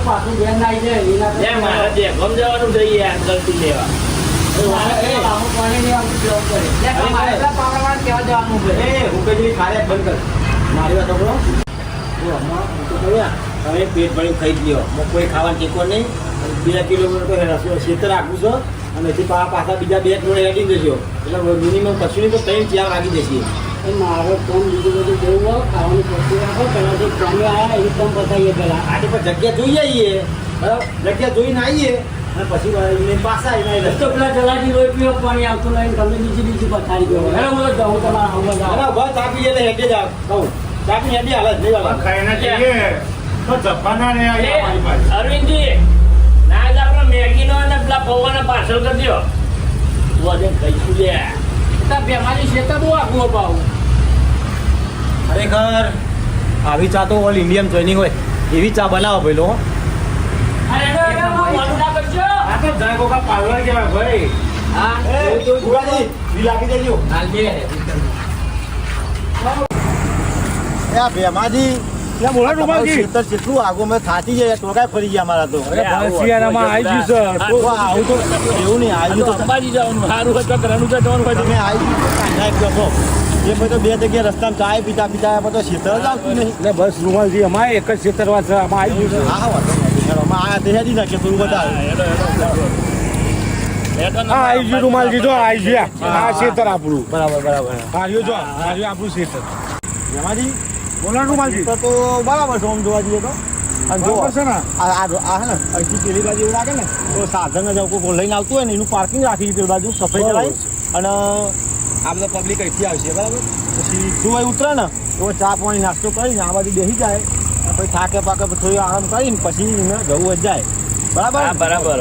પાછું ધ્યાન નાઈ જાય મારા જે ગમ જવાનું જોઈએ ગલતી લેવા પાણી નહીં આવતું જવું પડે મારે પાવરવાળ કેવા જવાનું છે હું કઈ ખારે બંધ કર મારી વાત સાંભળો હવે પેટ ભરી ખાઈ ગયો કોઈ ખાવાનું ટેકો નહીં 2 કિલોમીટર ક્ષેત્ર રાખું છો અને પછી પાછા બીજા 2 જોડે હેડી જશો એટલે મિનિમમ કશું તો 3-4 વાગી જશે મારો ફોન બીજું બધું જોવું હોય ખાવાની પસ્તી રાખો પહેલાંથી ફોન આવ્યા એકદમ બતાવીએ પહેલાં આજે પણ જગ્યા જોઈ આવીએ બરાબર જગ્યા જોઈને આવીએ અને પછી પાછા આવીને તો પેલા જલાજી રોઈ પીવો પાણી આવતું નહીં તમને બીજી પથારી ગયો હેલો બોલો જાઉં તમારા હમણાં જાઓ બસ આપી એટલે હેડે જાવ કહું ચાપી હેડી હાલત નહીં હાલત ખાઈને જઈએ તો જપાના ને અરવિંદજી ના જ આપણે મેગીનો અને પેલા પૌવાના પાર્સલ કરી દો વધે કહીશું લે બેમારી છે તો બહુ આગું અપાવું ખરેખર આવી ચા તો ઓલ ઇન્ડિયન જોઈનિંગ હોય એવી ચા બનાવો પેલો પાર્લર કેવાય ભાઈ લાગી દેજો બેમાજી કેટલું આગો મેં થાકી જાય ટોકાય ફરી ગયા અમારા તો આવું તો એવું નહીં આવ્યું તો અંબાજી જવાનું સારું હોય રણું જવાનું હોય તમે આવી એ પછી તો 2 જગ્યાએ રસ્તામાં ચાય પીતા તો ખેતર જ આવતું નહીં એટલે બસ રૂમાલજી અમારે એક જ ખેતરમાં છે આમાં આવી ગયું હા આયા તે હેડી નાખે થોડું વધારે આવી ગયું રૂમાલજી જો આવી ગયા આ ખેતર આપણું બરાબર આવ્યું જો આવ્યું આપણું ખેતર એમાંથી બોલો રૂમાલજી તો બરાબર છે આમ જોવા જઈએ તો અને જો છે ને આ હે ને અહીંથી પેલી બાજુ એવું લાગે ને તો સાધન જ કોઈ લઈને આવતું હોય ને એનું પાર્કિંગ રાખી પેલી બાજુ સફાઈ કરાવી અને આ બધા પબ્લિક અહીંથી આવશે બરાબર પછી શું હોય ઉતરે ને તો ચા પાણી નાસ્તો કરીને આ બાજુ બેસી જાય પછી થાકે પાકે થોડી આરામ કરીને પછી એને જવું જ જાય બરાબર બરાબર